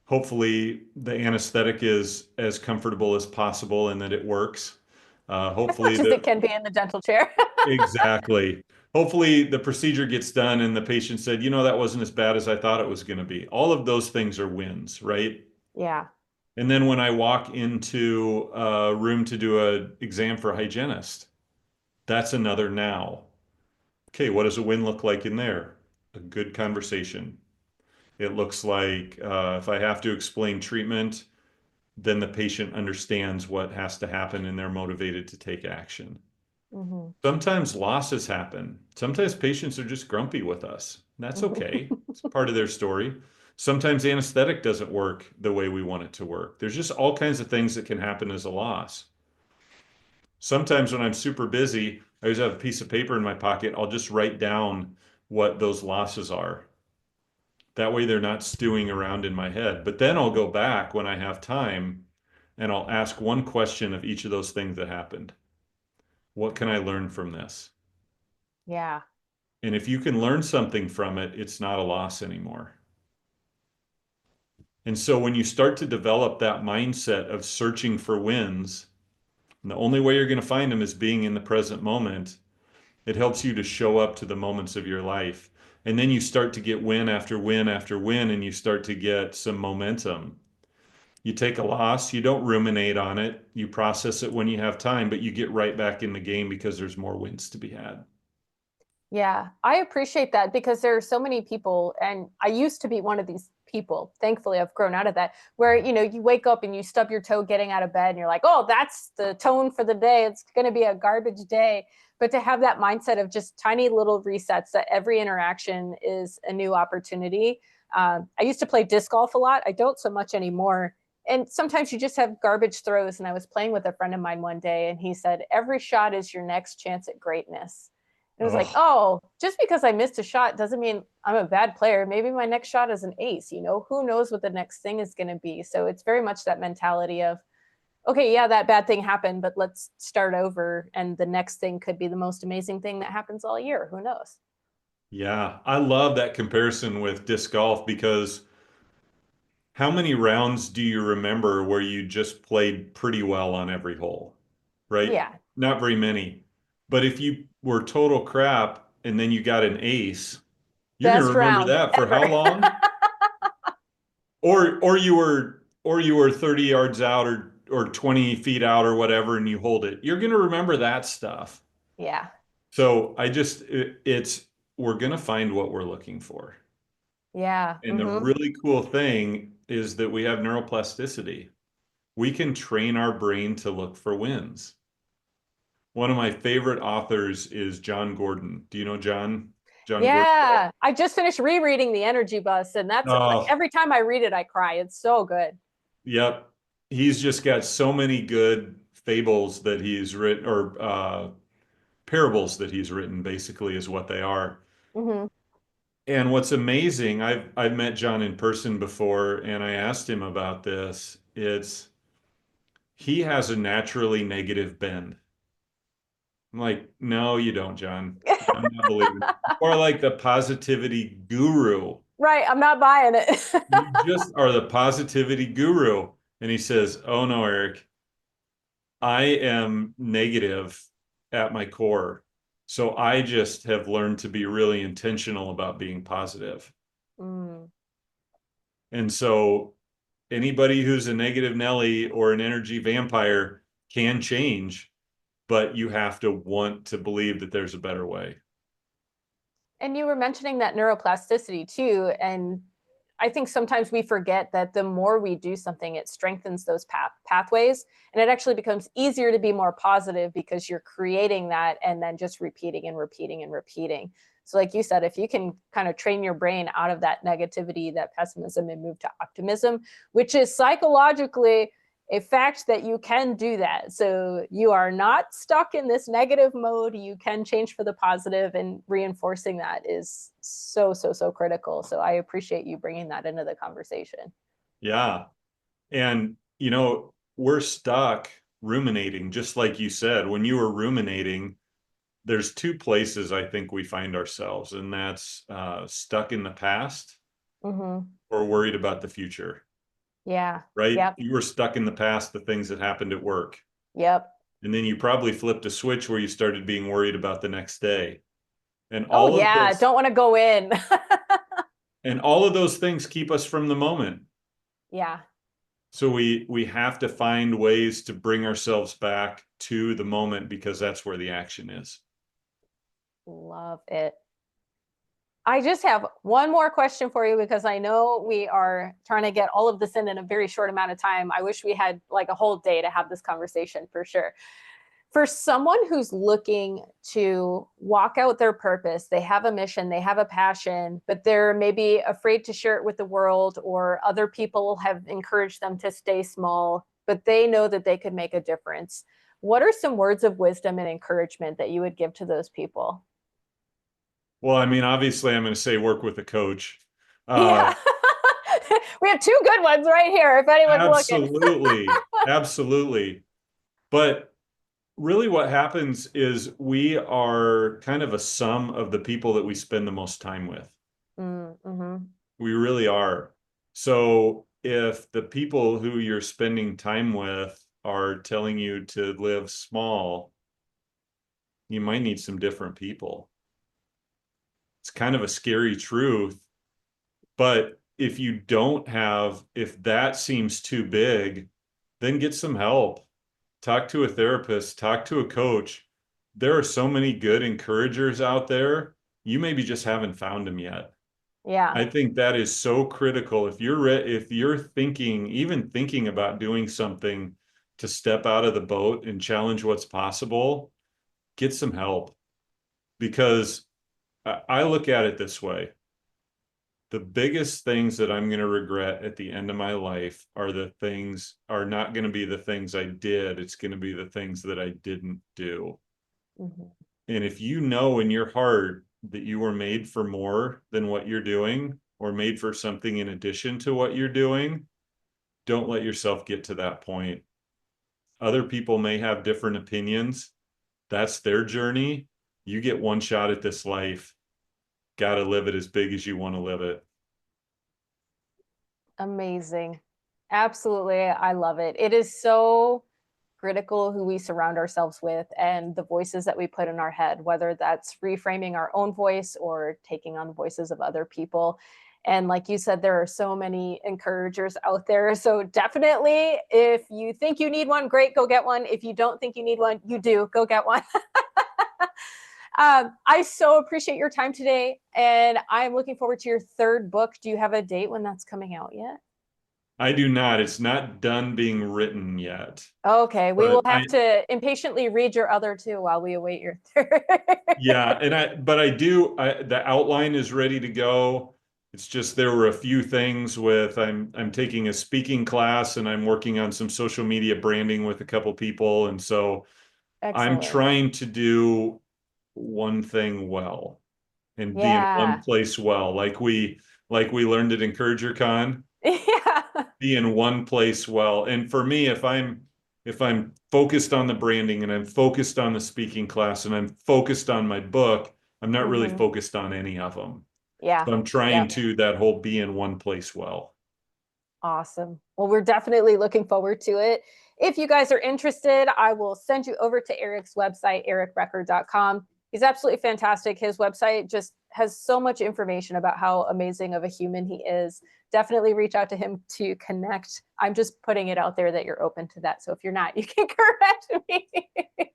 Hopefully, the anesthetic is as comfortable as possible and that it works. As Hopefully, much as it can be in the dental chair. exactly. Hopefully, the procedure gets done and the patient said, that wasn't as bad as I thought it was going to be. All of those things are wins, right? Yeah. And then when I walk into a room to do an exam for a hygienist, that's another now. Okay, what does a win look like in there? A good conversation. It looks like if I have to explain treatment, then the patient understands what has to happen and they're motivated to take action. Hmm. Sometimes losses happen. Sometimes patients are just grumpy with us. That's okay. It's part of their story. Sometimes anesthetic doesn't work the way we want it to work. There's just all kinds of things that can happen as a loss. Sometimes when I'm super busy, I always have a piece of paper in my pocket. I'll just write down what those losses are. That way they're not stewing around in my head. But then I'll go back when I have time and I'll ask one question of each of those things that happened. What can I learn from this? Yeah. And if you can learn something from it, it's not a loss anymore. And so when you start to develop that mindset of searching for wins, and the only way you're going to find them is being in the present moment, it helps you to show up to the moments of your life. And then you start to get win after win after win, and you start to get some momentum. You take a loss, you don't ruminate on it, you process it when you have time, but you get right back in the game because there's more wins to be had. Yeah, I appreciate that because there are so many people, and I used to be one of these people. Thankfully, I've grown out of that, where you wake up and you stub your toe getting out of bed, and you're like, "Oh, that's the tone for the day. It's going to be a garbage day." But to have that mindset of just tiny little resets, that every interaction is a new opportunity. I used to play disc golf a lot. I don't so much anymore. And sometimes you just have garbage throws. And I was playing with a friend of mine one day, and he said, "Every shot is your next chance at greatness." It was like, Oh, oh, just because I missed a shot doesn't mean I'm a bad player. Maybe my next shot is an ace. Who knows what the next thing is going to be. So it's very much that mentality of, okay, yeah, that bad thing happened, but let's start over. And the next thing could be the most amazing thing that happens all year. Who knows? yeah. I love that comparison with disc golf because how many rounds do you remember where you just played pretty well on every hole, right? Yeah. Not very many. But if you were total crap and then you got an ace, you're going to Best remember round that for how ever. long? Or you were 30 yards out or 20 feet out or whatever and you hold it. You're going to remember that stuff. Yeah. So it's we're going to find what we're looking for. Yeah. And the really cool thing is that we have neuroplasticity. We can train our brain to look for wins. One of my favorite authors is John Gordon. Do you know John? John Gordon? Yeah. I just finished rereading The Energy Bus, and that's like Oh, every time I read it, I cry. It's so good. yep. He's just got so many good fables that he's written, or parables that he's written, basically, is what they are. Hmm. And what's amazing, I've met John in person before, and I asked him about this. He has a naturally negative bend. I'm like, no, you don't, John. I'm not believing it. Or like the positivity guru. Right. I'm not buying it. You just are the positivity guru. And he says, oh no, Eric, I am negative at my core. So I just have learned to be really intentional about being positive. Mm. And so anybody who's a negative Nelly or an energy vampire can change, but you have to want to believe that there's a better way. And you were mentioning that neuroplasticity too. And I think sometimes we forget that the more we do something, it strengthens those pathways. And it actually becomes easier to be more positive because you're creating that and then just repeating and repeating and repeating. So, like you said, if you can kind of train your brain out of that negativity, that pessimism, and move to optimism, which is psychologically a fact that you can do that. So you are not stuck in this negative mode. You can change for the positive, and reinforcing that is so, so, so critical. So I appreciate you bringing that into the conversation. Yeah. And, we're stuck ruminating, just like you said. When you were ruminating, there's two places I think we find ourselves, and that's stuck in the past Mm-hmm. or worried about the future, Yeah. right? Yep. You were stuck in the past, the things that happened at work. Yep. And then you probably flipped a switch where you started being worried about the next day. And Oh, all of yeah. those Don't want to go in. and all of those things keep us from the moment. Yeah. So we have to find ways to bring ourselves back to the moment because that's where the action is. Love it. I just have one more question for you because I know we are trying to get all of this in a very short amount of time. I wish we had like a whole day to have this conversation for sure. For someone who's looking to walk out their purpose, they have a mission, they have a passion, but they're maybe afraid to share it with the world, or other people have encouraged them to stay small, but they know that they could make a difference. What are some words of wisdom and encouragement that you would give to those people? Well, I mean, obviously, I'm going to say work with a coach. Uh, Yeah. We have two good ones right here if anyone's looking. absolutely, absolutely. But really, what happens is we are kind of a sum of the people that we spend the most time with. Mm-hmm. We really are. So if the people who you're spending time with are telling you to live small, you might need some different people. It's kind of a scary truth, but if that seems too big, then get some help. Talk to a therapist, talk to a coach. There are so many good encouragers out there. You maybe just haven't found them yet. Yeah. I think that is so critical. If you're even thinking about doing something to step out of the boat and challenge what's possible, get some help. Because I look at it this way. The biggest things that I'm going to regret at the end of my life are not going to be the things I did. It's going to be the things that I didn't do. Mm-hmm. And if you know in your heart that you were made for more than what you're doing, or made for something in addition to what you're doing, don't let yourself get to that point. Other people may have different opinions. That's their journey. You get one shot at this life. Got to live it as big as you want to live it. Amazing. Absolutely. I love it. It is so critical who we surround ourselves with and the voices that we put in our head, whether that's reframing our own voice or taking on the voices of other people. And like you said, there are so many encouragers out there. So definitely, if you think you need one, great, go get one. If you don't think you need one, you do, go get one. I so appreciate your time today. And I'm looking forward to your third book. Do you have a date when that's coming out yet? I do not. It's not done being written yet. Okay, we But will have to impatiently read your other two while we await your third. yeah, but I do, the outline is ready to go. It's just there were a few things with I'm taking a speaking class and I'm working on some social media branding with a couple people. And so I'm Excellent. trying to do one thing well and be in one Yeah. place well. Like we learned at EncouragerCon, Yeah. be in one place well. And for me, if I'm focused on the branding and I'm focused on the speaking class and I'm focused on my book, I'm not really Hmm. focused on any of them. Yeah. So I'm trying Yep. to that whole be in one place well. Awesome. Well, we're definitely looking forward to it. If you guys are interested, I will send you over to Eric's website, ericrecker.com. He's absolutely fantastic. His website just has so much information about how amazing of a human he is. Definitely reach out to him to connect. I'm just putting it out there that you're open to that. So if you're not, you can correct me.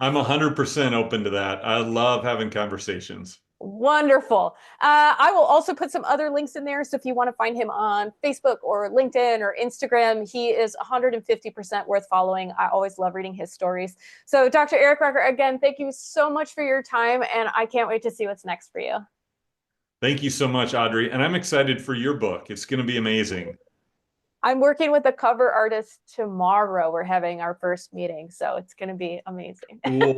I'm 100% open to that. I love having conversations. Wonderful. I will also put some other links in there. So if you want to find him on Facebook or LinkedIn or Instagram, he is 150% worth following. I always love reading his stories. So, Dr. Eric Recker, again, thank you so much for your time. And I can't wait to see what's next for you. Thank you so much, Audrey. And I'm excited for your book. It's going to be amazing. I'm working with a cover artist tomorrow. We're having our first meeting. So it's going to be amazing. Cool.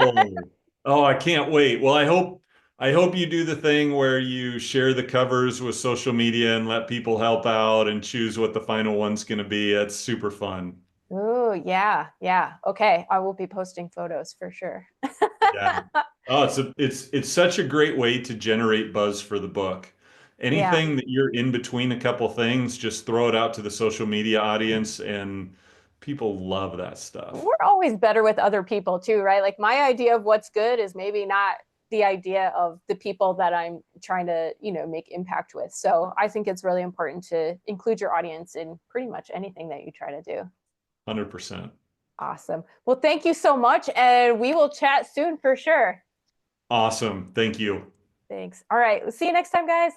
Oh, I can't wait. Well, I hope you do the thing where you share the covers with social media and let people help out and choose what the final one's going to be. It's super fun. Ooh, yeah, yeah. Okay, I will be posting photos for sure. Yeah. Oh, it's such a great way to generate buzz for the book. Yeah. Anything that you're in between a couple things, just throw it out to the social media audience and people love that stuff. We're always better with other people too, right? Like my idea of what's good is maybe not the idea of the people that I'm trying to, make impact with. So I think it's really important to include your audience in pretty much anything that you try to do. 100%. Awesome. Well, thank you so much. And we will chat soon for sure. Awesome. Thank you. Thanks. All right. See you next time, guys.